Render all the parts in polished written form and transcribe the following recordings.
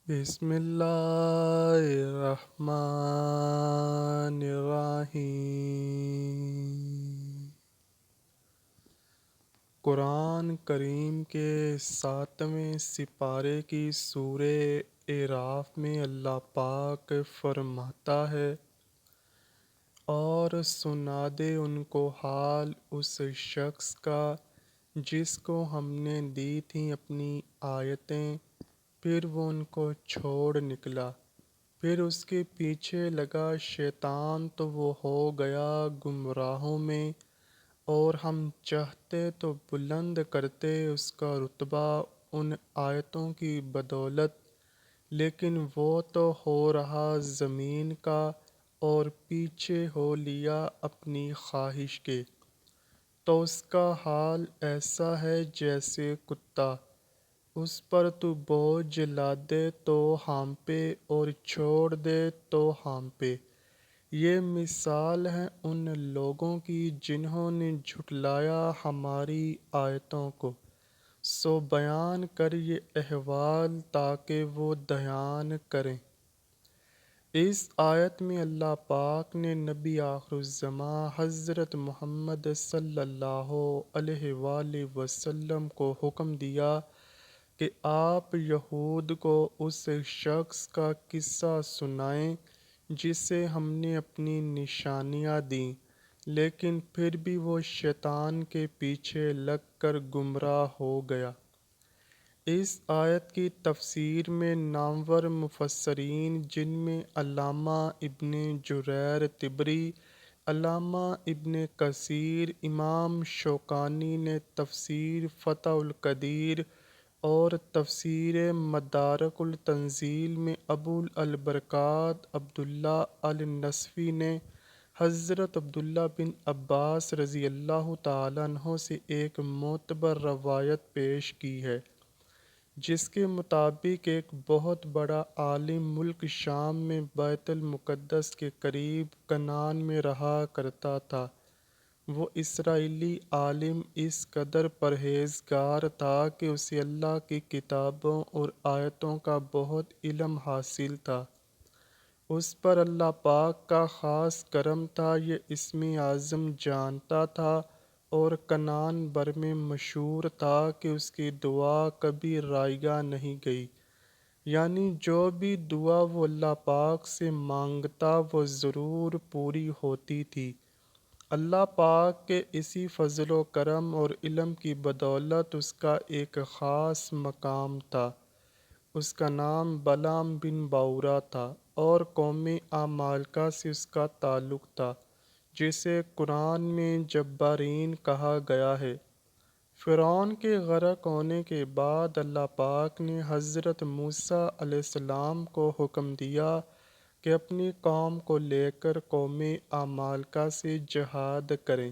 بسم اللہ الرحمن الرحیم۔ قرآن کریم کے 7ویں سپارے کی سورہ اعراف میں اللہ پاک فرماتا ہے، اور سنا دے ان کو حال اس شخص کا جس کو ہم نے دی تھیں اپنی آیتیں، پھر وہ ان کو چھوڑ نکلا، پھر اس کے پیچھے لگا شیطان تو وہ ہو گیا گمراہوں میں، اور ہم چاہتے تو بلند کرتے اس کا رتبہ ان آیتوں کی بدولت، لیکن وہ تو ہو رہا زمین کا اور پیچھے ہو لیا اپنی خواہش کے، تو اس کا حال ایسا ہے جیسے کتا، اس پر تو بوجھ لادے تو ہانپے اور چھوڑ دے تو ہانپے۔ یہ مثال ہے ان لوگوں کی جنہوں نے جھٹلایا ہماری آیتوں کو، سو بیان کر یہ احوال تاکہ وہ دھیان کریں۔ اس آیت میں اللہ پاک نے نبی آخر الزماں حضرت محمد صلی اللہ علیہ وآلہ وسلم کو حکم دیا کہ آپ یہود کو اس شخص کا قصہ سنائیں جسے ہم نے اپنی نشانیاں دیں، لیکن پھر بھی وہ شیطان کے پیچھے لگ کر گمراہ ہو گیا۔ اس آیت کی تفسیر میں نامور مفسرین جن میں علامہ ابن جریر طبری، علامہ ابن کثیر، امام شوکانی نے تفسیر فتح القدیر اور تفسیر مدارک التنزیل میں ابو البرکات عبداللہ النصفی نے حضرت عبداللہ بن عباس رضی اللہ تعالیٰ عنہ سے ایک معتبر روایت پیش کی ہے، جس کے مطابق ایک بہت بڑا عالم ملک شام میں بیت المقدس کے قریب کنعان میں رہا کرتا تھا۔ وہ اسرائیلی عالم اس قدر پرہیزگار تھا کہ اسے اللہ کی کتابوں اور آیتوں کا بہت علم حاصل تھا۔ اس پر اللہ پاک کا خاص کرم تھا، یہ اسم اعظم جانتا تھا اور کنعان بھر میں مشہور تھا کہ اس کی دعا کبھی رائگاں نہیں گئی، یعنی جو بھی دعا وہ اللہ پاک سے مانگتا وہ ضرور پوری ہوتی تھی۔ اللہ پاک کے اسی فضل و کرم اور علم کی بدولت اس کا ایک خاص مقام تھا۔ اس کا نام بلعام بن باورا تھا اور قوم عمالقہ سے اس کا تعلق تھا، جسے قرآن میں جبارین کہا گیا ہے۔ فرعون کے غرق ہونے کے بعد اللہ پاک نے حضرت موسیٰ علیہ السلام کو حکم دیا کہ اپنی قوم کو لے کر قوم عمالقہ سے جہاد کریں۔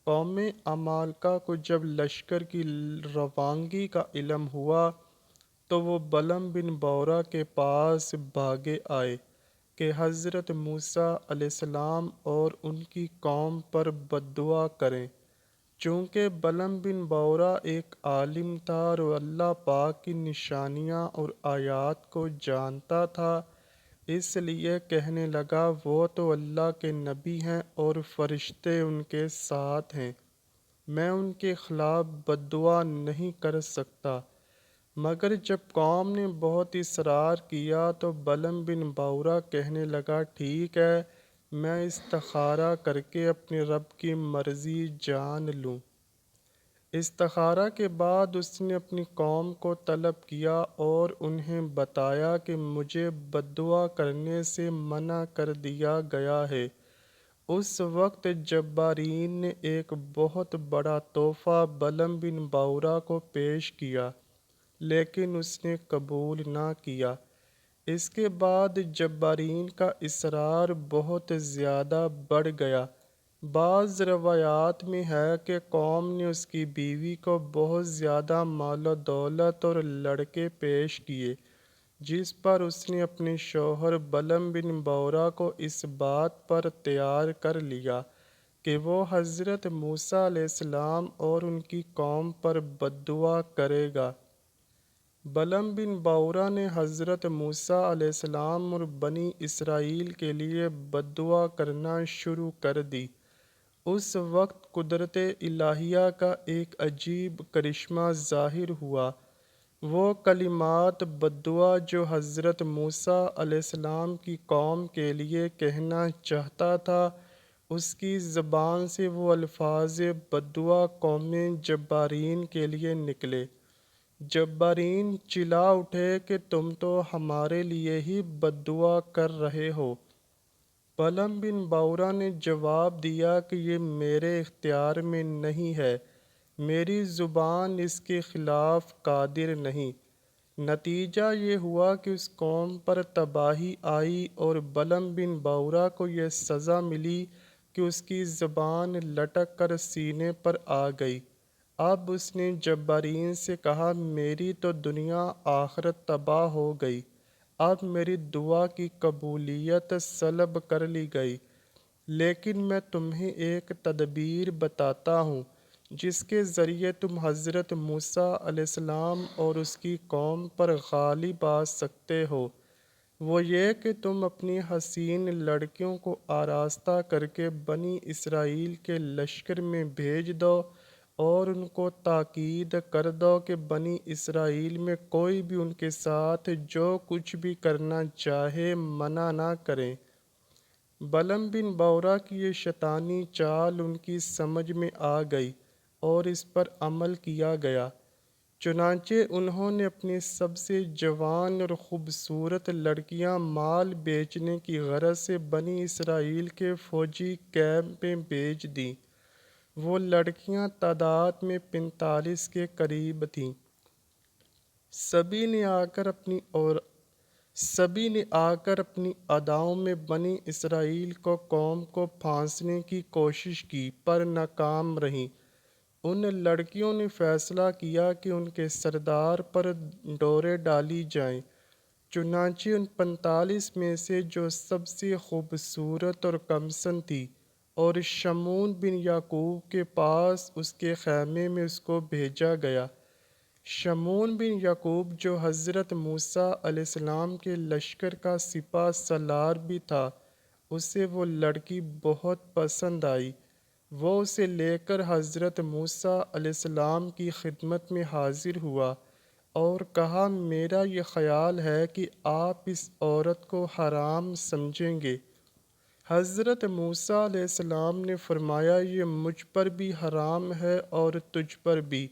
قوم عمالقہ کو جب لشکر کی روانگی کا علم ہوا تو وہ بلعام بن باورا کے پاس بھاگے آئے کہ حضرت موسیٰ علیہ السلام اور ان کی قوم پر بددعا کریں۔ چونکہ بلعام بن باورا ایک عالم تھا اور وہ اللہ پاک کی نشانیاں اور آیات کو جانتا تھا، اس لیے کہنے لگا وہ تو اللہ کے نبی ہیں اور فرشتے ان کے ساتھ ہیں، میں ان کے خلاف بددعا نہیں کر سکتا۔ مگر جب قوم نے بہت اصرار کیا تو بلعام بن باورا کہنے لگا ٹھیک ہے، میں استخارہ کر کے اپنے رب کی مرضی جان لوں۔ استخارہ کے بعد اس نے اپنی قوم کو طلب کیا اور انہیں بتایا کہ مجھے بددعا کرنے سے منع کر دیا گیا ہے۔ اس وقت جبارین نے ایک بہت بڑا تحفہ بلعام بن باورا کو پیش کیا، لیکن اس نے قبول نہ کیا۔ اس کے بعد جبارین کا اصرار بہت زیادہ بڑھ گیا۔ بعض روایات میں ہے کہ قوم نے اس کی بیوی کو بہت زیادہ مال و دولت اور لڑکے پیش کیے، جس پر اس نے اپنے شوہر بلعام بن باورا کو اس بات پر تیار کر لیا کہ وہ حضرت موسیٰ علیہ السلام اور ان کی قوم پر بددعا کرے گا۔ بلم بن باورا نے حضرت موسیٰ علیہ السلام اور بنی اسرائیل کے لیے بد دعا کرنا شروع کر دی۔ اس وقت قدرت الہیہ کا ایک عجیب کرشمہ ظاہر ہوا۔ وہ کلمات بد دعا جو حضرت موسیٰ علیہ السلام کی قوم کے لیے کہنا چاہتا تھا، اس کی زبان سے وہ الفاظ بد دعا قوم جبارین کے لیے نکلے۔ جبارین چلا اٹھے کہ تم تو ہمارے لیے ہی بد دعا کر رہے ہو۔ بلم بن باورا نے جواب دیا کہ یہ میرے اختیار میں نہیں ہے، میری زبان اس کے خلاف قادر نہیں۔ نتیجہ یہ ہوا کہ اس قوم پر تباہی آئی اور بلم بن باورا کو یہ سزا ملی کہ اس کی زبان لٹک کر سینے پر آ گئی۔ اب اس نے جبارین سے کہا، میری تو دنیا آخرت تباہ ہو گئی، اب میری دعا کی قبولیت سلب کر لی گئی، لیکن میں تمہیں ایک تدبیر بتاتا ہوں جس کے ذریعے تم حضرت موسیٰ علیہ السلام اور اس کی قوم پر غالب آ سکتے ہو۔ وہ یہ کہ تم اپنی حسین لڑکیوں کو آراستہ کر کے بنی اسرائیل کے لشکر میں بھیج دو اور ان کو تاکید کر دو کہ بنی اسرائیل میں کوئی بھی ان کے ساتھ جو کچھ بھی کرنا چاہے منع نہ کریں۔ بلم بن باورا کی یہ شیطانی چال ان کی سمجھ میں آ گئی اور اس پر عمل کیا گیا۔ چنانچہ انہوں نے اپنی سب سے جوان اور خوبصورت لڑکیاں مال بیچنے کی غرض سے بنی اسرائیل کے فوجی کیمپ میں بھیج دیں۔ وہ لڑکیاں تعداد میں 45 کے قریب تھیں۔ سبھی نے آ کر اپنی اداؤں میں بنی اسرائیل قوم کو پھانسنے کی کوشش کی پر ناکام رہیں۔ ان لڑکیوں نے فیصلہ کیا کہ ان کے سردار پر ڈوریں ڈالی جائیں۔ چنانچہ ان 45 میں سے جو سب سے خوبصورت اور کمسن تھی اور شمعون بن یعقوب کے پاس اس کے خیمے میں اس کو بھیجا گیا۔ شمعون بن یعقوب جو حضرت موسیٰ علیہ السلام کے لشکر کا سپہ سالار بھی تھا، اسے وہ لڑکی بہت پسند آئی۔ وہ اسے لے کر حضرت موسیٰ علیہ السلام کی خدمت میں حاضر ہوا اور کہا، میرا یہ خیال ہے کہ آپ اس عورت کو حرام سمجھیں گے۔ حضرت موسیٰ علیہ السلام نے فرمایا، یہ مجھ پر بھی حرام ہے اور تجھ پر بھی۔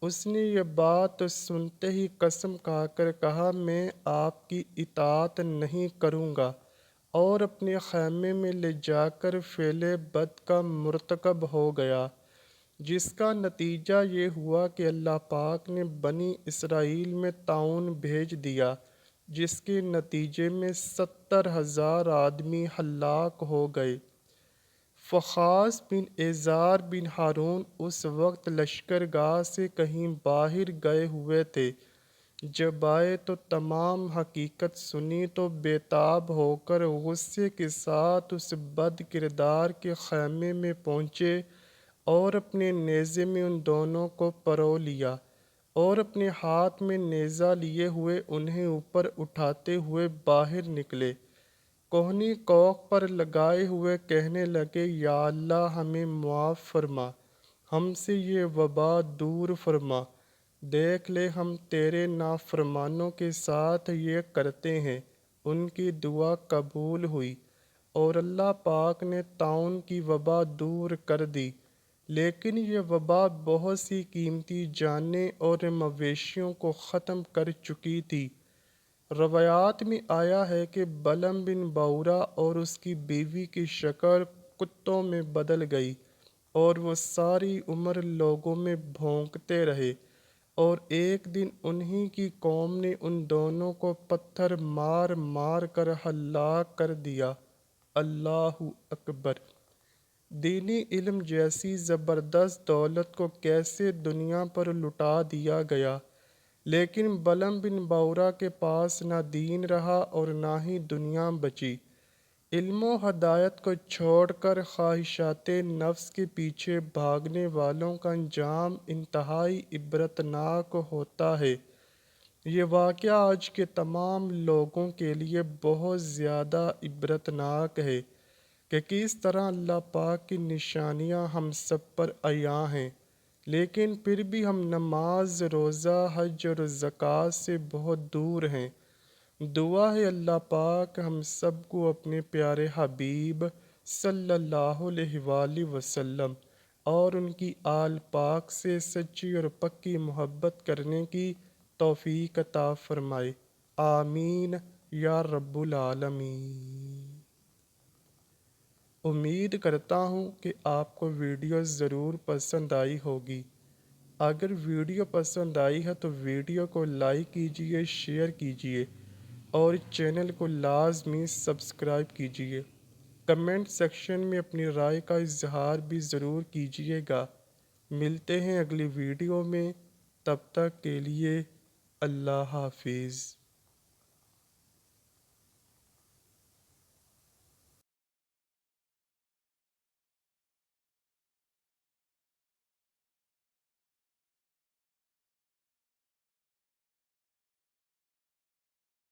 اس نے یہ بات سنتے ہی قسم کھا کر کہا، میں آپ کی اطاعت نہیں کروں گا، اور اپنے خیمے میں لے جا کر فعل بد کا مرتکب ہو گیا، جس کا نتیجہ یہ ہوا کہ اللہ پاک نے بنی اسرائیل میں طاعون بھیج دیا، جس کے نتیجے میں 70,000 آدمی ہلاک ہو گئے۔ فخاص بن ایزار بن ہارون اس وقت لشکر گاہ سے کہیں باہر گئے ہوئے تھے۔ جب آئے تو تمام حقیقت سنی تو بے تاب ہو کر غصے کے ساتھ اس بد کردار کے خیمے میں پہنچے اور اپنے نیزے میں ان دونوں کو پرو لیا اور اپنے ہاتھ میں نیزہ لیے ہوئے انہیں اوپر اٹھاتے ہوئے باہر نکلے۔ کوہنی کوہ پر لگائے ہوئے کہنے لگے، یا اللہ ہمیں معاف فرما، ہم سے یہ وبا دور فرما، دیکھ لے ہم تیرے نافرمانوں کے ساتھ یہ کرتے ہیں۔ ان کی دعا قبول ہوئی اور اللہ پاک نے طاعون کی وبا دور کر دی، لیکن یہ وبا بہت سی قیمتی جانیں اور مویشیوں کو ختم کر چکی تھی۔ روایات میں آیا ہے کہ بلم بن باورا اور اس کی بیوی کی شکل کتوں میں بدل گئی اور وہ ساری عمر لوگوں میں بھونکتے رہے، اور ایک دن انہی کی قوم نے ان دونوں کو پتھر مار مار کر ہلاک کر دیا۔ اللہ اکبر! دینی علم جیسی زبردست دولت کو کیسے دنیا پر لٹا دیا گیا، لیکن بلم بن باورا کے پاس نہ دین رہا اور نہ ہی دنیا بچی۔ علم و ہدایت کو چھوڑ کر خواہشات نفس کے پیچھے بھاگنے والوں کا انجام انتہائی عبرتناک ہوتا ہے۔ یہ واقعہ آج کے تمام لوگوں کے لیے بہت زیادہ عبرتناک ہے کہ کس طرح اللہ پاک کی نشانیاں ہم سب پر عیاں ہیں، لیکن پھر بھی ہم نماز، روزہ، حج اور زکوٰۃ سے بہت دور ہیں۔ دعا ہے اللہ پاک ہم سب کو اپنے پیارے حبیب صلی اللہ علیہ وآلہ وسلم اور ان کی آل پاک سے سچی اور پکی محبت کرنے کی توفیق عطا فرمائے، آمین یا رب العالمین۔ امید کرتا ہوں کہ آپ کو ویڈیو ضرور پسند آئی ہوگی۔ اگر ویڈیو پسند آئی ہے تو ویڈیو کو لائک کیجیے، شیئر کیجیے اور چینل کو لازمی سبسکرائب کیجیے۔ کمنٹ سیکشن میں اپنی رائے کا اظہار بھی ضرور کیجیے گا۔ ملتے ہیں اگلی ویڈیو میں، تب تک کے لیے اللہ حافظ۔